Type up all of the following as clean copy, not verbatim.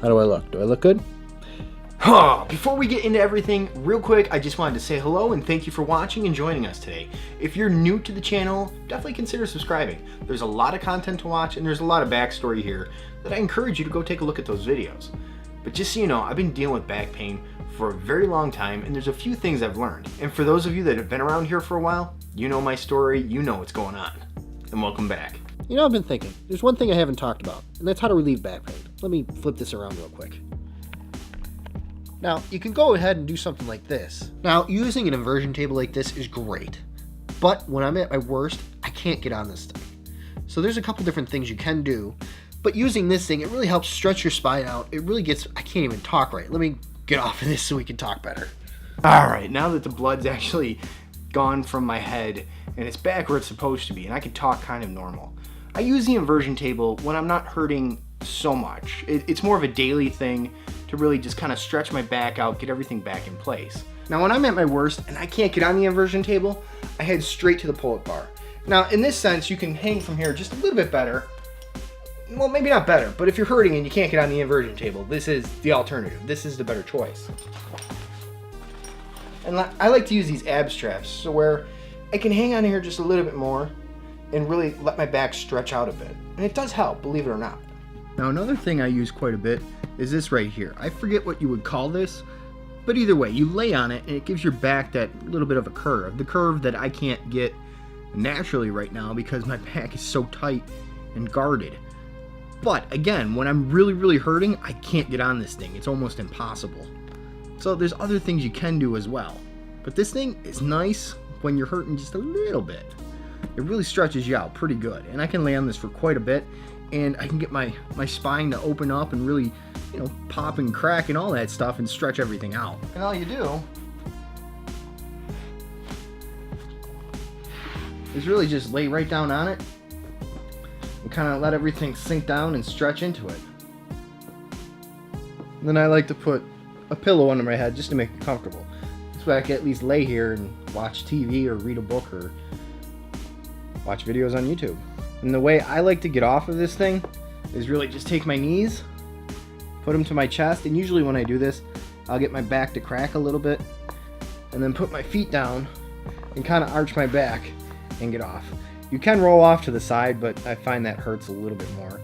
How do I look? Do I look good? Before we get into everything, real quick, I just wanted to say hello and thank you for watching and joining us today. If you're new to the channel, definitely consider subscribing. There's a lot of content to watch and there's a lot of backstory here that I encourage you to go take a look at those videos. But just so you know, I've been dealing with back pain for a very long time and there's a few things I've learned. And for those of you that have been around here for a while, you know my story, you know what's going on. And welcome back. You know, I've been thinking, there's one thing I haven't talked about, and that's how to relieve back pain. Let me flip this around real quick. Now, you can go ahead and do something like this. Now, using an inversion table like this is great, but when I'm at my worst, I can't get on this thing. So there's a couple different things you can do, but using this thing, it really helps stretch your spine out. It really gets, I can't even talk right. Let me get off of this so we can talk better. All right, now that the blood's actually gone from my head and it's back where it's supposed to be and I can talk kind of normal, I use the inversion table when I'm not hurting so much. It's more of a daily thing to really just kind of stretch my back out, get everything back in place. Now when I'm at my worst and I can't get on the inversion table, I head straight to the pull-up bar. Now in this sense, you can hang from here just a little bit better. Well, maybe not better, but if you're hurting and you can't get on the inversion table, this is the alternative. This is the better choice. And I like to use these ab straps, so where I can hang on here just a little bit more and really let my back stretch out a bit. And it does help, believe it or not. Now another thing I use quite a bit is this right here. I forget what you would call this, but either way, you lay on it and it gives your back that little bit of a curve. The curve that I can't get naturally right now because my back is so tight and guarded. But again, when I'm really hurting, I can't get on this thing. It's almost impossible. So there's other things you can do as well. But this thing is nice when you're hurting just a little bit. It really stretches you out pretty good. And I can lay on this for quite a bit and I can get my spine to open up and really, you know, pop and crack and all that stuff and stretch everything out. And all you do is really just lay right down on it and kind of let everything sink down and stretch into it. And then I like to put a pillow under my head just to make it comfortable. This way I can at least lay here and watch TV or read a book or watch videos on YouTube. And the way I like to get off of this thing is really just take my knees, put them to my chest, and usually when I do this, I'll get my back to crack a little bit, and then put my feet down and kind of arch my back and get off. You can roll off to the side, but I find that hurts a little bit more.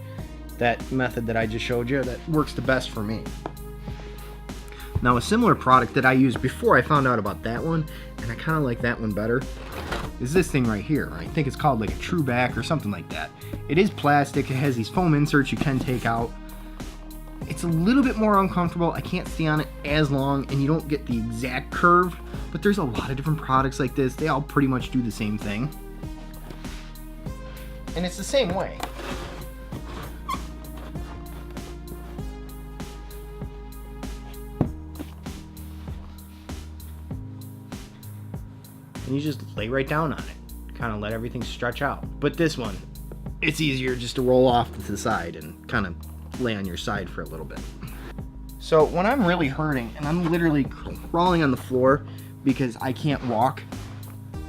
That method that I just showed you, that works the best for me. Now a similar product that I used before I found out about that one, and I kind of like that one better, is this thing right here. I think it's called like a True Back or something like that. It is plastic, it has these foam inserts you can take out. It's a little bit more uncomfortable, I can't stay on it as long, and you don't get the exact curve, but there's a lot of different products like this. They all pretty much do the same thing. And it's the same way. And you just lay right down on it, kind of let everything stretch out. But this one, it's easier just to roll off to the side and kind of lay on your side for a little bit. So when I'm really hurting and I'm literally crawling on the floor because I can't walk,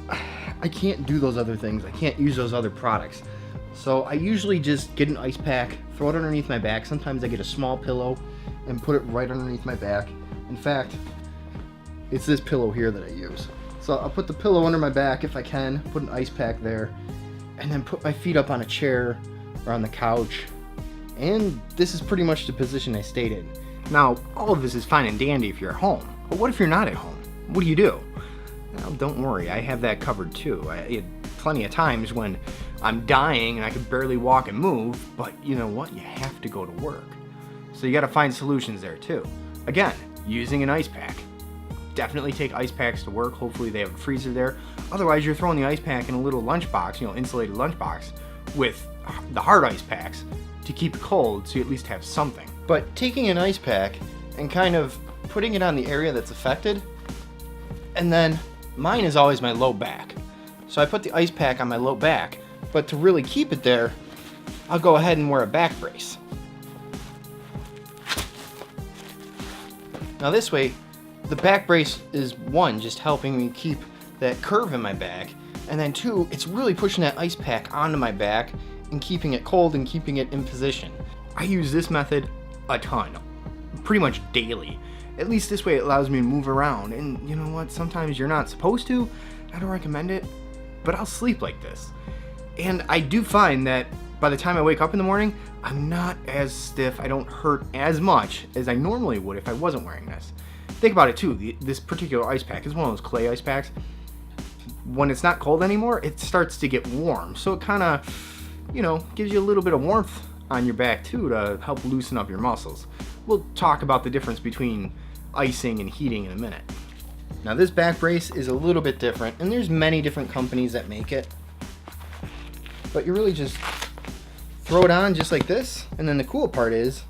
I can't do those other things. I can't use those other products. So I usually just get an ice pack, throw it underneath my back. Sometimes I get a small pillow and put it right underneath my back. In fact, it's this pillow here that I use. So I'll put the pillow under my back if I can, put an ice pack there, and then put my feet up on a chair or on the couch. And this is pretty much the position I stayed in. Now, all of this is fine and dandy if you're at home, but what if you're not at home? What do? Well, don't worry, I have that covered too. I had plenty of times when I'm dying and I could barely walk and move, but you know what? You have to go to work. So you gotta find solutions there too. Again, using an ice pack. Definitely take ice packs to work. Hopefully they have a freezer there. Otherwise, you're throwing the ice pack in a little lunchbox, you know, insulated lunchbox with the hard ice packs to keep it cold so you at least have something. But taking an ice pack and kind of putting it on the area that's affected, and then mine is always my low back. So I put the ice pack on my low back, but to really keep it there, I'll go ahead and wear a back brace. Now this way, the back brace is one, just helping me keep that curve in my back, and then two, it's really pushing that ice pack onto my back and keeping it cold and keeping it in position. I use this method a ton. pretty much daily. At least this way it allows me to move around. And you know what? Sometimes you're not supposed to. I don't recommend it, but I'll sleep like this. And I do find that by the time I wake up in the morning, I'm not as stiff. I don't hurt as much as I normally would if I wasn't wearing this. Think about it too. This particular ice pack is one of those clay ice packs. When it's not cold anymore, it starts to get warm. So it kind of, you know, gives you a little bit of warmth on your back too to help loosen up your muscles. We'll talk about the difference between icing and heating in a minute. Now this back brace is a little bit different, and there's many different companies that make it. But you really just throw it on just like this, and then the cool part is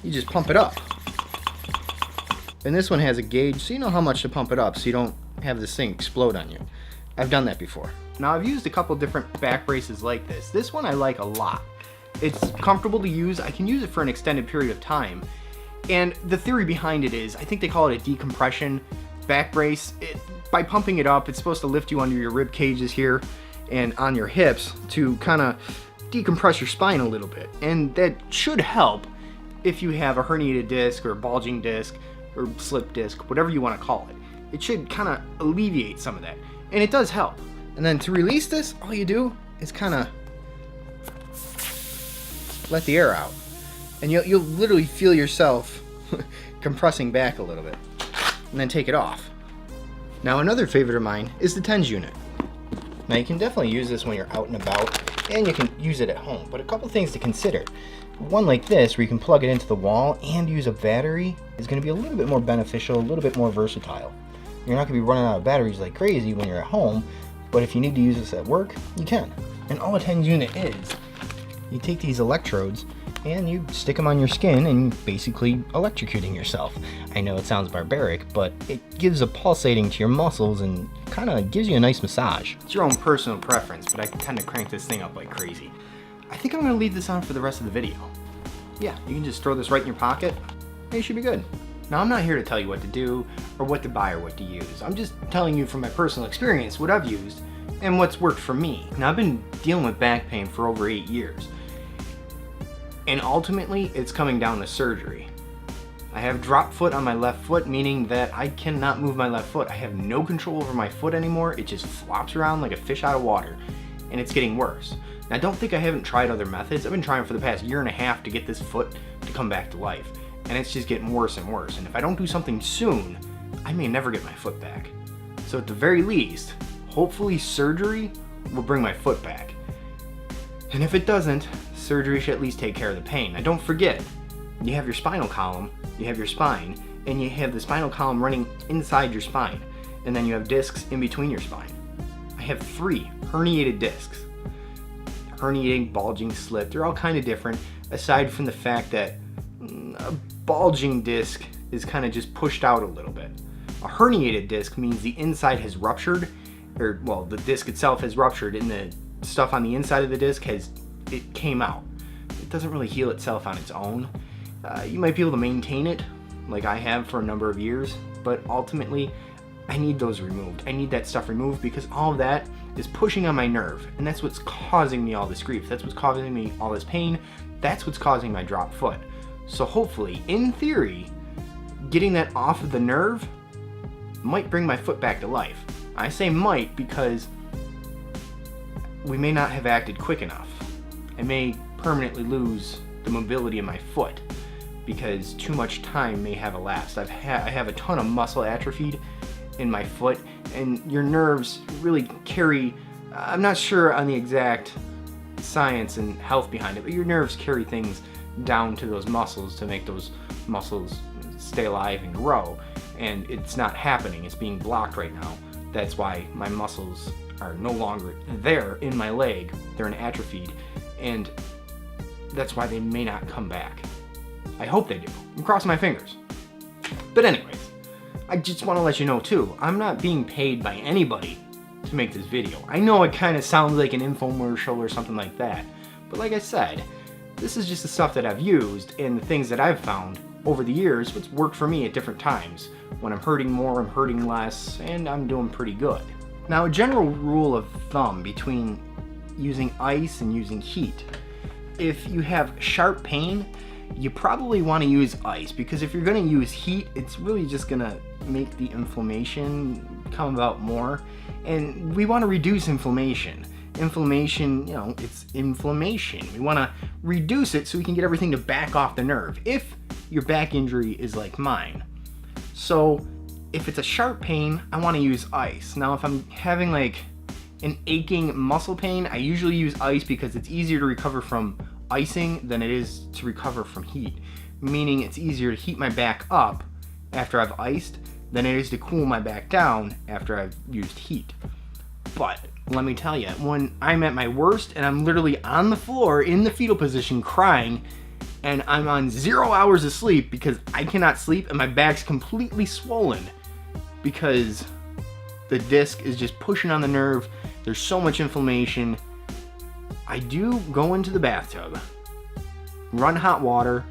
you just pump it up. And this one has a gauge, so you know how much to pump it up so you don't have this thing explode on you. I've done that before. Now I've used a couple different back braces like this. This one I like a lot. It's comfortable to use. I can use it for an extended period of time. And the theory behind it is, I think they call it a decompression back brace. By pumping it up, it's supposed to lift you under your rib cages here and on your hips to kind of decompress your spine a little bit. And that should help if you have a herniated disc or a bulging disc or slip disc, whatever you want to call it. It should kind of alleviate some of that. And it does help. And then to release this, all you do is kind of let the air out. And you'll literally feel yourself compressing back a little bit. And then take it off. Now another favorite of mine is the TENS unit. Now you can definitely use this when you're out and about, and you can use it at home. But a couple things to consider. One like this, where you can plug it into the wall and use a battery, is going to be a little bit more beneficial, a little bit more versatile. You're not going to be running out of batteries like crazy when you're at home, but if you need to use this at work, you can. And all a TENS unit is, you take these electrodes and you stick them on your skin and basically electrocuting yourself. I know it sounds barbaric, but it gives a pulsating to your muscles and kind of gives you a nice massage. It's your own personal preference, but I tend to crank this thing up like crazy. I think I'm going to leave this on for the rest of the video. Yeah, you can just throw this right in your pocket and you should be good. Now I'm not here to tell you what to do or what to buy or what to use. I'm just telling you from my personal experience what I've used and what's worked for me. Now I've been dealing with back pain for over 8 years. And ultimately, it's coming down to surgery. I have drop foot on my left foot, meaning that I cannot move my left foot. I have no control over my foot anymore. It just flops around like a fish out of water, and it's getting worse. Now, don't think I haven't tried other methods. I've been trying for the past 1.5 years to get this foot to come back to life, and it's just getting worse and worse. And if I don't do something soon, I may never get my foot back. So at the very least, hopefully surgery will bring my foot back. And if it doesn't, surgery should at least take care of the pain. Now don't forget, you have your spinal column, you have your spine, and you have the spinal column running inside your spine. And then you have discs in between your spine. I have 3 herniated discs. Herniating, bulging, slip, they're all kind of different, aside from the fact that a bulging disc is kind of just pushed out a little bit. A herniated disc means the inside has ruptured, or well, the disc itself has ruptured and the stuff on the inside of the disc it came out. It doesn't really heal itself on its own. You might be able to maintain it, like I have for a number of years, but ultimately, I need those removed. I need that stuff removed because all of that is pushing on my nerve, and that's what's causing me all this grief. That's what's causing me all this pain. That's what's causing my drop foot. So hopefully, in theory, getting that off of the nerve might bring my foot back to life. I say might because we may not have acted quick enough. I may permanently lose the mobility of my foot because too much time may have elapsed. I have a ton of muscle atrophied in my foot, and your nerves really carry, I'm not sure on the exact science and health behind it, but your nerves carry things down to those muscles to make those muscles stay alive and grow, and it's not happening. It's being blocked right now. That's why my muscles are no longer there in my leg. They're atrophied, and that's why they may not come back. I hope they do. I'm crossing my fingers. But anyways, I just want to let you know too, I'm not being paid by anybody to make this video. I know it kind of sounds like an infomercial or something like that, but like I said, this is just the stuff that I've used and the things that I've found over the years, what's worked for me at different times. When I'm hurting more, I'm hurting less, and I'm doing pretty good. Now, a general rule of thumb between using ice and using heat, if you have sharp pain, you probably want to use ice, because if you're going to use heat, it's really just going to make the inflammation come about more. And we want to reduce inflammation. Inflammation, you know, it's inflammation. We want to reduce it so we can get everything to back off the nerve, if your back injury is like mine. So if it's a sharp pain, I want to use ice. Now if I'm having like an aching muscle pain, I usually use ice because it's easier to recover from icing than it is to recover from heat. Meaning it's easier to heat my back up after I've iced than it is to cool my back down after I've used heat. But let me tell you, when I'm at my worst and I'm literally on the floor in the fetal position crying, and I'm on 0 hours of sleep because I cannot sleep and my back's completely swollen because the disc is just pushing on the nerve, there's so much inflammation, I do go into the bathtub, run hot water,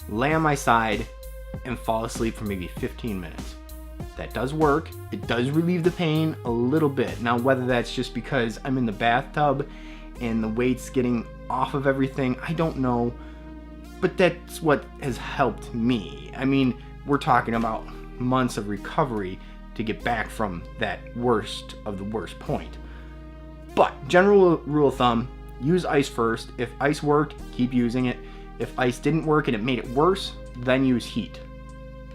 lay on my side, and fall asleep for maybe 15 minutes. That does work. It does relieve the pain a little bit. Now, whether that's just because I'm in the bathtub and the weight's getting off of everything, I don't know. But that's what has helped me. I mean, we're talking about months of recovery to get back from that worst of the worst point. But general rule of thumb, use ice first. If ice worked, keep using it. If ice didn't work and it made it worse, then use heat.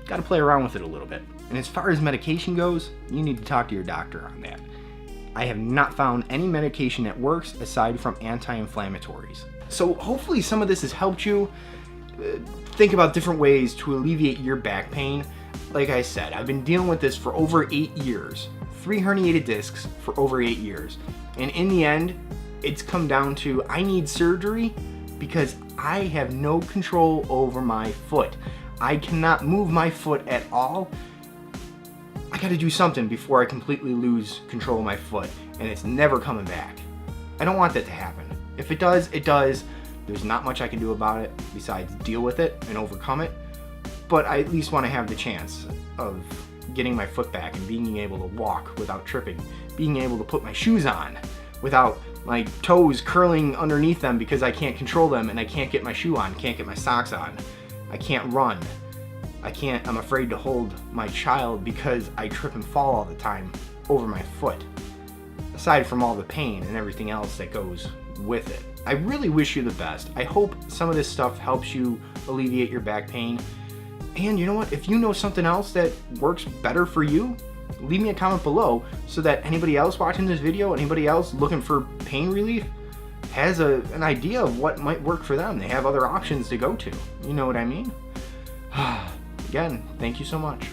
Got to play around with it a little bit. And as far as medication goes, you need to talk to your doctor on that. I have not found any medication that works aside from anti-inflammatories. So hopefully some of this has helped you think about different ways to alleviate your back pain. Like I said, I've been dealing with this for over 8 years. 3 herniated discs for over 8 years. And in the end, it's come down to I need surgery because I have no control over my foot. I cannot move my foot at all. I gotta do something before I completely lose control of my foot, and it's never coming back. I don't want that to happen. If it does, it does. There's not much I can do about it besides deal with it and overcome it, but I at least want to have the chance of getting my foot back and being able to walk without tripping, being able to put my shoes on without my toes curling underneath them because I can't control them and I can't get my shoe on, can't get my socks on, I can't run. I'm afraid to hold my child because I trip and fall all the time over my foot. Aside from all the pain and everything else that goes with it. I really wish you the best. I hope some of this stuff helps you alleviate your back pain. And you know what? If you know something else that works better for you, leave me a comment below so that anybody else watching this video, anybody else looking for pain relief, has an idea of what might work for them. They have other options to go to. You know what I mean? Again, thank you so much.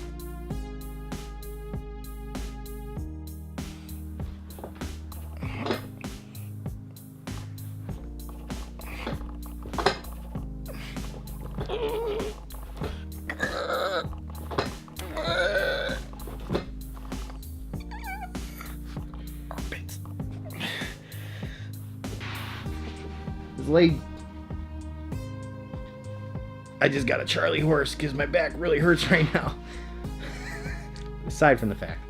His leg. I just got a Charlie horse because my back really hurts right now. Aside from the fact